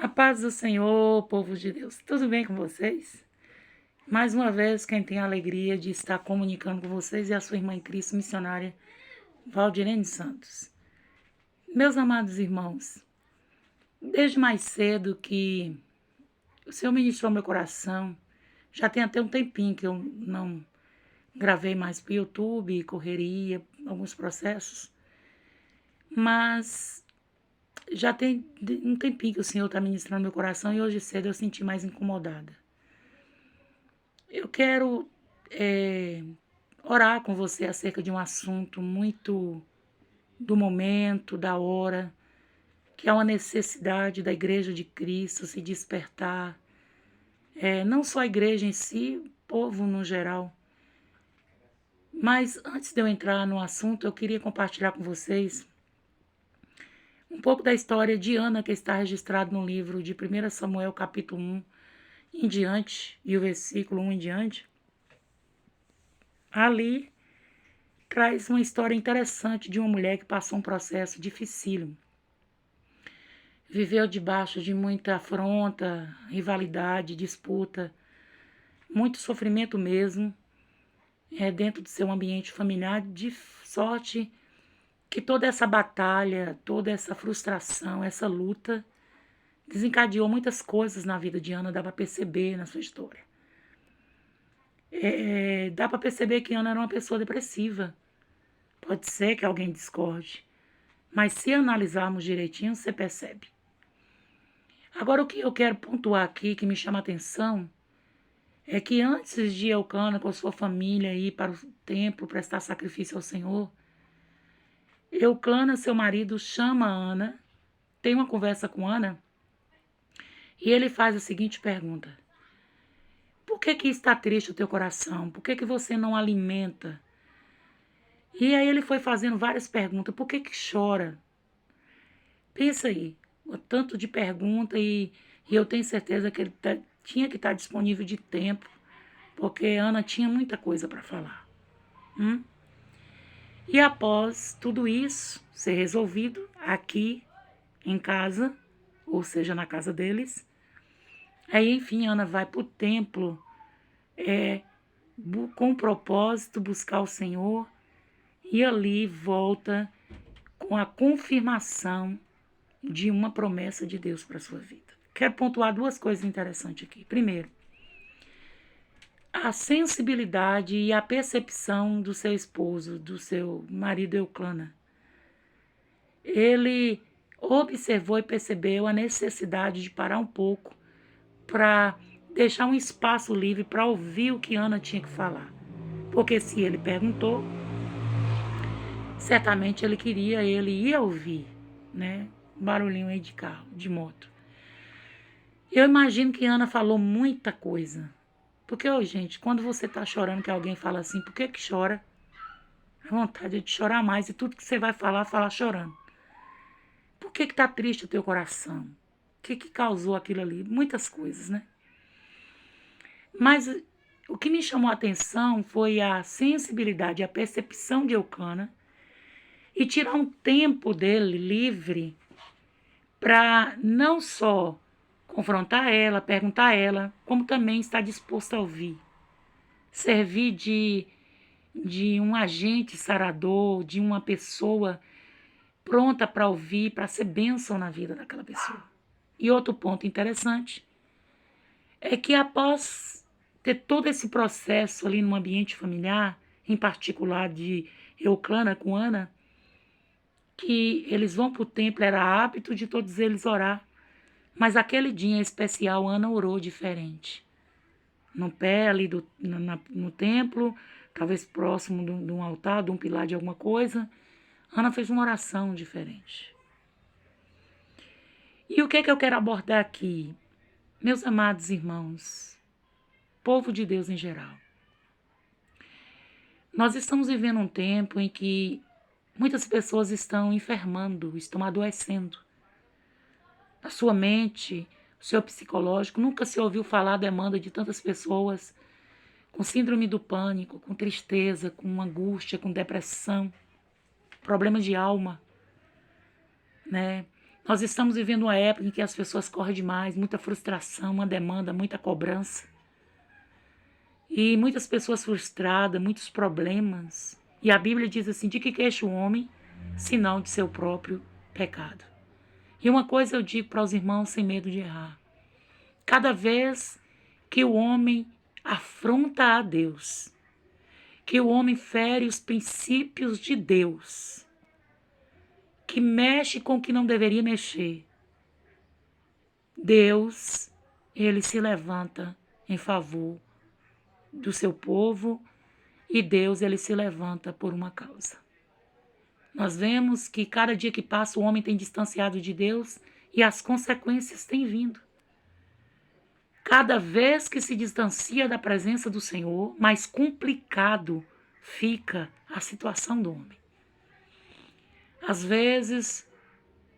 A paz do Senhor, povo de Deus, tudo bem com vocês? Mais uma vez, quem tem a alegria de estar comunicando com vocês é a sua irmã em Cristo, missionária Valdirene Santos. Meus amados irmãos, desde mais cedo que o Senhor ministrou meu coração, já tem até um tempinho que eu não gravei mais para o YouTube, correria, alguns processos, mas já tem um tempinho que o Senhor está ministrando meu coração e hoje cedo eu senti mais incomodada. Eu quero orar com você acerca de um assunto muito do momento, da hora, que é uma necessidade da Igreja de Cristo se despertar. Não só a igreja em si, o povo no geral. Mas antes de eu entrar no assunto, eu queria compartilhar com vocês um pouco da história de Ana, que está registrado no livro de 1 Samuel, capítulo 1 em diante, e o versículo 1 em diante. Ali traz uma história interessante de uma mulher que passou um processo dificílimo. Viveu debaixo de muita afronta, rivalidade, disputa, muito sofrimento mesmo, dentro do seu ambiente familiar, de sorte que toda essa batalha, toda essa frustração, essa luta, desencadeou muitas coisas na vida de Ana, dá para perceber na sua história. Dá para perceber que Ana era uma pessoa depressiva. Pode ser que alguém discorde, mas se analisarmos direitinho, você percebe. Agora, o que eu quero pontuar aqui, que me chama a atenção, é que antes de Eucana, com a sua família, ir para o templo prestar sacrifício ao Senhor, Eucana, seu marido, chama Ana, tem uma conversa com Ana, e ele faz a seguinte pergunta: por que está triste o teu coração? Por que você não alimenta? E aí ele foi fazendo várias perguntas. Por que chora? Pensa aí, o tanto de pergunta e eu tenho certeza que ele tinha que estar disponível de tempo, porque Ana tinha muita coisa para falar. E após tudo isso ser resolvido aqui em casa, ou seja, na casa deles, aí enfim Ana vai para o templo com o propósito buscar o Senhor e ali volta com a confirmação de uma promessa de Deus para a sua vida. Quero pontuar duas coisas interessantes aqui. Primeiro, a sensibilidade e a percepção do seu esposo, do seu marido Eucana. Ele observou e percebeu a necessidade de parar um pouco para deixar um espaço livre para ouvir o que Ana tinha que falar. Porque se ele perguntou, certamente ele ia ouvir, né? Um barulhinho aí de carro, de moto. Eu imagino que Ana falou muita coisa. Porque, gente, quando você tá chorando que alguém fala assim, por que chora? A vontade é de chorar mais e tudo que você vai falar, falar chorando. Por que tá triste o teu coração? O que causou aquilo ali? Muitas coisas, né? Mas o que me chamou a atenção foi a sensibilidade, a percepção de Eucana e tirar um tempo dele livre para não só confrontar ela, perguntar a ela, como também estar disposto a ouvir. Servir de um agente sarador, de uma pessoa pronta para ouvir, para ser bênção na vida daquela pessoa. E outro ponto interessante é que após ter todo esse processo ali no ambiente familiar, em particular de Eucana com Ana, que eles vão para o templo, era hábito de todos eles orar. Mas aquele dia especial, Ana orou diferente. No pé ali no templo, talvez próximo de um altar, de um pilar de alguma coisa, Ana fez uma oração diferente. E o que é que eu quero abordar aqui? Meus amados irmãos, povo de Deus em geral. Nós estamos vivendo um tempo em que muitas pessoas estão enfermando, estão adoecendo. A sua mente, o seu psicológico, nunca se ouviu falar da demanda de tantas pessoas com síndrome do pânico, com tristeza, com angústia, com depressão, problemas de alma, né? Nós estamos vivendo uma época em que as pessoas correm demais, muita frustração, uma demanda, muita cobrança. E muitas pessoas frustradas, muitos problemas. E a Bíblia diz assim, de que queixa o homem, senão de seu próprio pecado. E uma coisa eu digo para os irmãos sem medo de errar. Cada vez que o homem afronta a Deus, que o homem fere os princípios de Deus, que mexe com o que não deveria mexer, Deus, ele se levanta em favor do seu povo e Deus, ele se levanta por uma causa. Nós vemos que cada dia que passa o homem tem distanciado de Deus e as consequências têm vindo. Cada vez que se distancia da presença do Senhor, mais complicado fica a situação do homem. Às vezes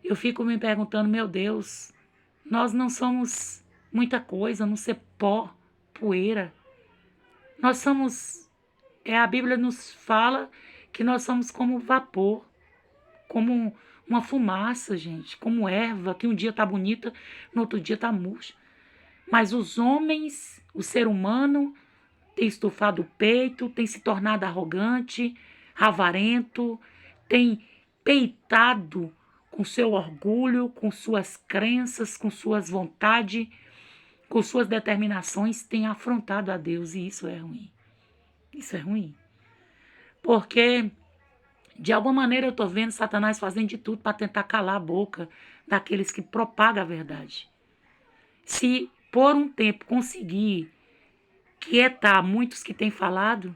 eu fico me perguntando, meu Deus, nós não somos muita coisa, não ser pó, poeira. Nós somos, a Bíblia nos fala que nós somos como vapor, como uma fumaça, gente, como erva, que um dia tá bonita, no outro dia tá murcha. Mas os homens, o ser humano, tem estufado o peito, tem se tornado arrogante, avarento, tem peitado com seu orgulho, com suas crenças, com suas vontades, com suas determinações, tem afrontado a Deus e isso é ruim. Isso é ruim. Porque, de alguma maneira, eu estou vendo Satanás fazendo de tudo para tentar calar a boca daqueles que propagam a verdade. Se por um tempo conseguir quietar muitos que têm falado,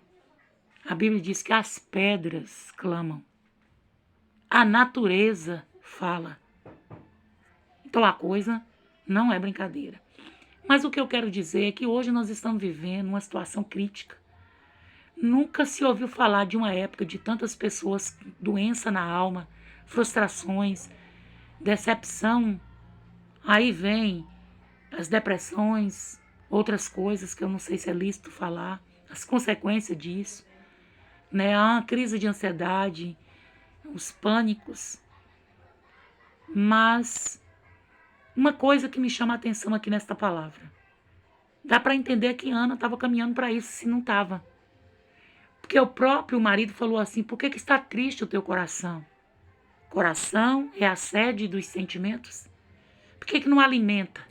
a Bíblia diz que as pedras clamam. A natureza fala. Então a coisa não é brincadeira. Mas o que eu quero dizer é que hoje nós estamos vivendo uma situação crítica. Nunca se ouviu falar de uma época de tantas pessoas, doença na alma, frustrações, decepção. Aí vem as depressões, outras coisas que eu não sei se é lícito falar, as consequências disso, né? A crise de ansiedade, os pânicos. Mas uma coisa que me chama a atenção aqui nesta palavra, dá para entender que Ana estava caminhando para isso, se não estava. Porque o próprio marido falou assim, por que está triste o teu coração? Coração é a sede dos sentimentos? Por que não alimenta?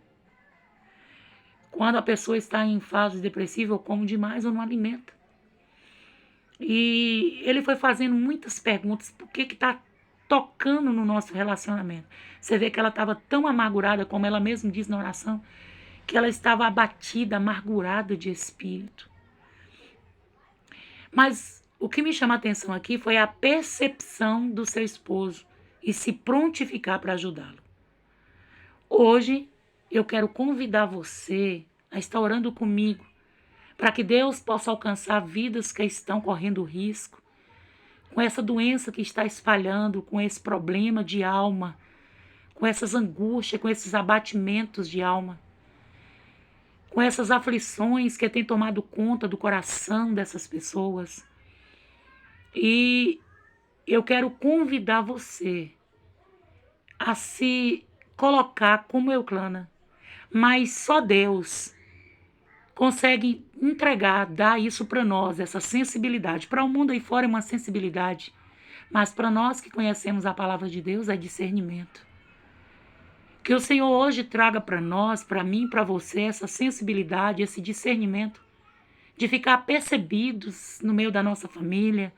Quando a pessoa está em fase depressiva, ou come demais ou não alimenta. E ele foi fazendo muitas perguntas, por que está tocando no nosso relacionamento? Você vê que ela estava tão amargurada, como ela mesma diz na oração, que ela estava abatida, amargurada de espírito. Mas o que me chama a atenção aqui foi a percepção do seu esposo e se prontificar para ajudá-lo. Hoje, eu quero convidar você a estar orando comigo para que Deus possa alcançar vidas que estão correndo risco, com essa doença que está espalhando, com esse problema de alma, com essas angústias, com esses abatimentos de alma, com essas aflições que têm tomado conta do coração dessas pessoas. E eu quero convidar você a se colocar como Euclana, mas só Deus consegue entregar, dar isso para nós, essa sensibilidade. Para o mundo aí fora é uma sensibilidade, mas para nós que conhecemos a palavra de Deus é discernimento. Que o Senhor hoje traga para nós, para mim, para você, essa sensibilidade, esse discernimento, de ficar percebidos no meio da nossa família,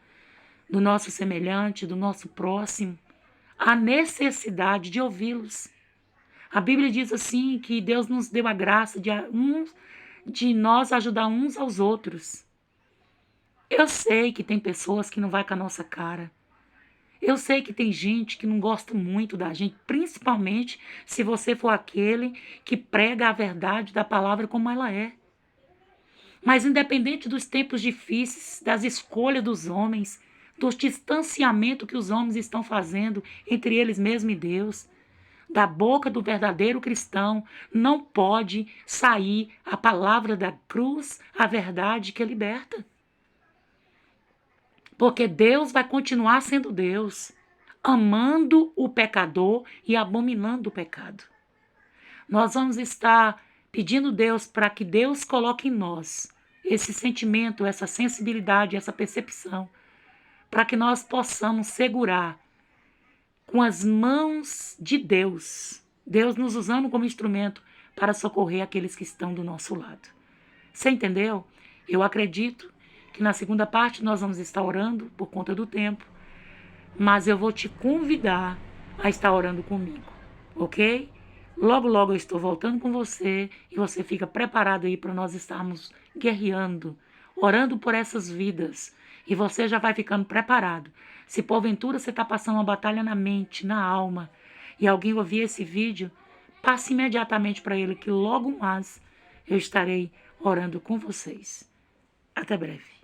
do nosso semelhante, do nosso próximo, a necessidade de ouvi-los. A Bíblia diz assim que Deus nos deu a graça de nós ajudar uns aos outros. Eu sei que tem pessoas que não vai com a nossa cara. Eu sei que tem gente que não gosta muito da gente, principalmente se você for aquele que prega a verdade da palavra como ela é. Mas independente dos tempos difíceis, das escolhas dos homens, do distanciamento que os homens estão fazendo entre eles mesmos e Deus, da boca do verdadeiro cristão não pode sair a palavra da cruz, a verdade que liberta. Porque Deus vai continuar sendo Deus. amando o pecador e abominando o pecado. Nós vamos estar pedindo Deus para que Deus coloque em nós esse sentimento, essa sensibilidade, essa percepção, para que nós possamos segurar com as mãos de Deus, Deus nos usando como instrumento para socorrer aqueles que estão do nosso lado. Você entendeu? Eu acredito que na segunda parte nós vamos estar orando por conta do tempo, mas eu vou te convidar a estar orando comigo, ok? Logo, logo eu estou voltando com você e você fica preparado aí para nós estarmos guerreando, orando por essas vidas. E você já vai ficando preparado. Se porventura você está passando uma batalha na mente, na alma, e alguém ouvir esse vídeo, passe imediatamente para ele que logo mais eu estarei orando com vocês. Até breve.